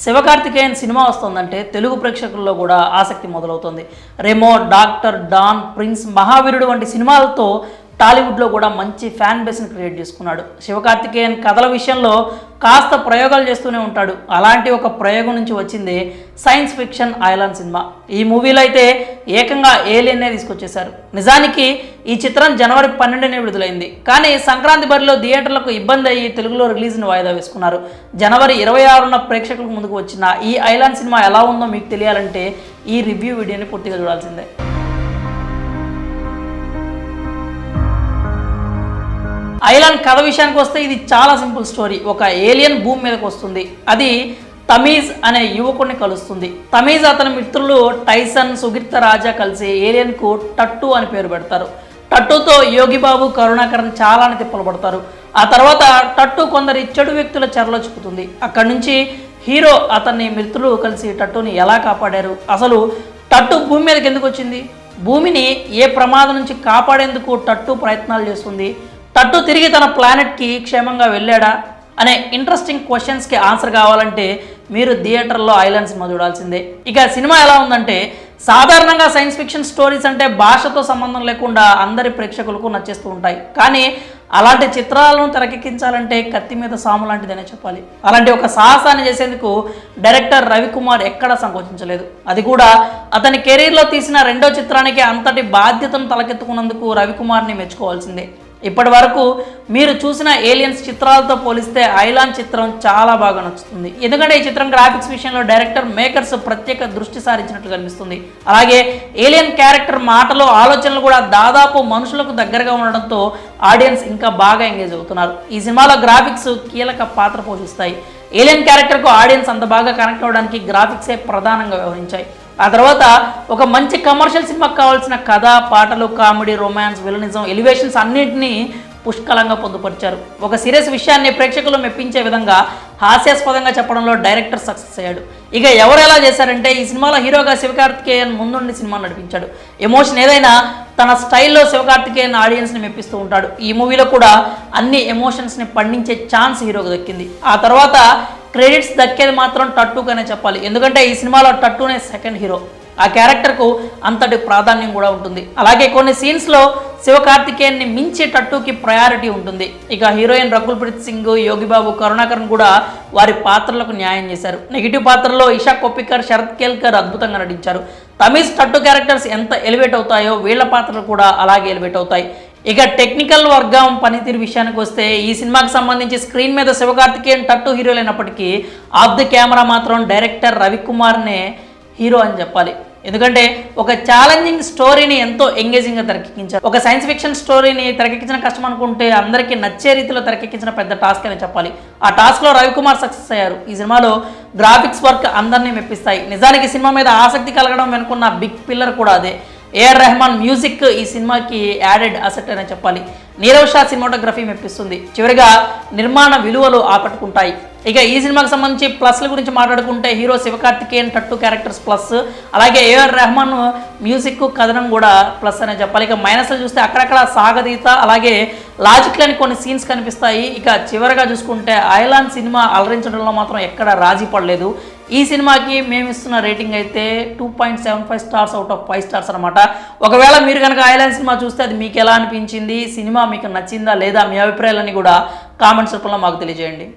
Sivakarthikeyan cinema వస్తుందంటే తెలుగు ప్రేక్షకుల్లో కూడా ఆసక్తి మొదలవుతుంది. రెమో, డాక్టర్, డాన్, ప్రిన్స్, మహావీరుడు వంటి సినిమాలతో టాలీవుడ్లో కూడా మంచి ఫ్యాన్ బేస్ని క్రియేట్ చేసుకున్నాడు. శివకార్తికేయన్ కథల విషయంలో కాస్త ప్రయోగాలు చేస్తూనే ఉంటాడు. అలాంటి ఒక ప్రయోగం నుంచి వచ్చింది సైన్స్ ఫిక్షన్ ఐలాండ్ సినిమా. ఈ మూవీలో అయితే ఏకంగా ఏలియన్నే తీసుకొచ్చేశారు. నిజానికి ఈ చిత్రం జనవరి 12నే విడుదలైంది. కానీ సంక్రాంతి బరిలో థియేటర్లకు ఇబ్బంది అయ్యి తెలుగులో రిలీజ్ని వాయిదా వేసుకున్నారు. జనవరి 26న ప్రేక్షకులకు ముందుకు వచ్చిన ఈ ఐలాండ్ సినిమా ఎలా ఉందో మీకు తెలియాలంటే ఈ రివ్యూ వీడియోని పూర్తిగా చూడాల్సిందే. ఐలాండ్ కథ విషయానికి వస్తే ఇది చాలా సింపుల్ స్టోరీ. ఒక ఏలియన్ భూమి మీదకి వస్తుంది. అది తమీజ్ అనే యువకుడిని కలుస్తుంది. తమీజ్ అతని మిత్రులు టైసన్, సుగిర్త రాజా కలిసి ఏలియన్కు టట్టు అని పేరు పెడతారు. టట్టుతో యోగిబాబు, కరుణాకరన్ చాలా తిప్పలు పడతారు. ఆ తర్వాత టట్టు కొందరి చెడు వ్యక్తుల చెరలో చిక్కుతుంది. అక్కడి నుంచి హీరో అతన్ని మిత్రులు కలిసి టట్టుని ఎలా కాపాడారు, అసలు టట్టు భూమి మీదకి ఎందుకు వచ్చింది, భూమిని ఏ ప్రమాదం నుంచి కాపాడేందుకు టట్టు ప్రయత్నాలు చేస్తుంది, టట్టు తిరిగి తన ప్లానెట్కి క్షేమంగా వెళ్ళాడా అనే ఇంట్రెస్టింగ్ క్వశ్చన్స్కి ఆన్సర్ కావాలంటే మీరు థియేటర్లో ఐలాండ్ సినిమా చూడాల్సిందే. ఇక సినిమా ఎలా ఉందంటే, సాధారణంగా సైన్స్ ఫిక్షన్ స్టోరీస్ అంటే భాషతో సంబంధం లేకుండా అందరి ప్రేక్షకులకు నచ్చేస్తూ ఉంటాయి. కానీ అలాంటి చిత్రాలను తెరకెక్కించాలంటే కత్తి మీద సాము లాంటిదనే చెప్పాలి. అలాంటి ఒక సాహసాన్ని చేసేందుకు డైరెక్టర్ రవికుమార్ ఎక్కడా సంకోచించలేదు. అది కూడా అతని కెరీర్లో తీసిన రెండో చిత్రానికి అంతటి బాధ్యతను తలకెత్తుకున్నందుకు రవికుమార్ని మెచ్చుకోవాల్సిందే. ఇప్పటి వరకు మీరు చూసిన ఏలియన్స్ చిత్రాలతో పోలిస్తే ఐలాండ్ చిత్రం చాలా బాగా నచ్చుతుంది. ఎందుకంటే ఈ చిత్రం గ్రాఫిక్స్ విషయంలో డైరెక్టర్ మేకర్స్ ప్రత్యేక దృష్టి సారించినట్లు కనిపిస్తుంది. అలాగే ఏలియన్ క్యారెక్టర్ మాటలు, ఆలోచనలు కూడా దాదాపు మనుషులకు దగ్గరగా ఉండడంతో ఆడియన్స్ ఇంకా బాగా ఎంగేజ్ అవుతున్నారు. ఈ సినిమాలో గ్రాఫిక్స్ కీలక పాత్ర పోషిస్తాయి. ఏలియన్ క్యారెక్టర్కు ఆడియన్స్ అంత బాగా కనెక్ట్ అవ్వడానికి గ్రాఫిక్సే ప్రధానంగా వ్యవహరించాయి. ఆ తర్వాత ఒక మంచి కమర్షియల్ సినిమాకి కావాల్సిన కథ, పాటలు, కామెడీ, రొమాన్స్, విలనిజం, ఎలివేషన్స్ అన్నింటినీ పుష్కలంగా పొందుపరిచారు. ఒక సీరియస్ విషయాన్ని ప్రేక్షకులు మెప్పించే విధంగా హాస్యాస్పదంగా చెప్పడంలో డైరెక్టర్ సక్సెస్ అయ్యాడు. ఇక ఎవరు ఎలా చేశారంటే, ఈ సినిమాలో హీరోగా శివకార్తికేయన్ ముందుండి సినిమా నడిపించాడు. ఎమోషన్ ఏదైనా తన స్టైల్లో శివకార్తికేయన్ ఆడియన్స్ని మెప్పిస్తూ ఉంటాడు. ఈ మూవీలో కూడా అన్ని ఎమోషన్స్ని పండించే ఛాన్స్ హీరోకి దక్కింది. ఆ తర్వాత క్రెడిట్స్ దక్కేది మాత్రం టట్టుకనే చెప్పాలి. ఎందుకంటే ఈ సినిమాలో టట్టునే సెకండ్ హీరో. ఆ క్యారెక్టర్కు అంతటి ప్రాధాన్యం కూడా ఉంటుంది. అలాగే కొన్ని సీన్స్లో శివకార్తికేయన్ని మించి టట్టుకి ప్రయారిటీ ఉంటుంది. ఇక హీరోయిన్ రకుల్ ప్రీత్ సింగ్, యోగిబాబు, కరుణాకరన్ కూడా వారి పాత్రలకు న్యాయం చేశారు. నెగిటివ్ పాత్రలో ఇషా కొప్పికర్, శరత్ కేల్కర్ అద్భుతంగా నటించారు. తమీజ్, టట్టు క్యారెక్టర్స్ ఎంత ఎలివేట్ అవుతాయో వీళ్ళ పాత్రలు కూడా అలాగే ఎలివేట్ అవుతాయి. ఇక టెక్నికల్ వర్గం పనితీరు విషయానికి వస్తే, ఈ సినిమాకి సంబంధించి స్క్రీన్ మీద శివకార్తికేయన్ టట్టు హీరోలైనప్పటికీ ఆఫ్ ది కెమెరా మాత్రం డైరెక్టర్ రవికుమార్నే హీరో అని చెప్పాలి. ఎందుకంటే ఒక ఛాలెంజింగ్ స్టోరీని ఎంతో ఎంగేజింగ్గా తెరకెక్కించారు. ఒక సైన్స్ ఫిక్షన్ స్టోరీని తెరకెక్కించిన కష్టం అనుకుంటే అందరికీ నచ్చే రీతిలో తెరకెక్కించిన పెద్ద టాస్క్ అని చెప్పాలి. ఆ టాస్క్లో రవికుమార్ సక్సెస్ అయ్యారు. ఈ సినిమాలో గ్రాఫిక్స్ వర్క్ అందరినీ మెప్పిస్తాయి. నిజానికి సినిమా మీద ఆసక్తి కలగడం వెనుకున్న బిగ్ పిల్లర్ కూడా అదే. ఏఆర్ రెహమాన్ మ్యూజిక్ ఈ సినిమాకి యాడెడ్ అసెట్ అని చెప్పాలి. నీరవ్ షా సినిమాటోగ్రఫీ మెప్పిస్తుంది. చివరిగా నిర్మాణ విలువలు ఆకట్టుకుంటాయి. ఇక ఈ సినిమాకి సంబంధించి ప్లస్ల గురించి మాట్లాడుకుంటే, హీరో శివకార్తికేయన్ టట్టు క్యారెక్టర్స్ ప్లస్, అలాగే ఏఆర్ రెహమాన్ మ్యూజిక్, కథనం కూడా ప్లస్ అనే చెప్పాలి. ఇక మైనస్లు చూస్తే అక్కడక్కడ సాగతీత, అలాగే లాజిక్ లేని కొన్ని సీన్స్ కనిపిస్తాయి. ఇక చివరిగా చూసుకుంటే ఐలాండ్ సినిమా అలరించడంలో మాత్రం ఎక్కడ రాజీ పడలేదు. ఈ సినిమాకి మేము ఇస్తున్న రేటింగ్ అయితే 2.75 స్టార్స్ అవుట్ ఆఫ్ 5 స్టార్స్ అనమాట. ఒకవేళ మీరు కనుక ఐలాండ్ సినిమా చూస్తే అది మీకు ఎలా అనిపించింది, సినిమా మీకు నచ్చిందా లేదా, మీ అభిప్రాయాలని కూడా కామెంట్స్ రూపంలో మాకు తెలియజేయండి.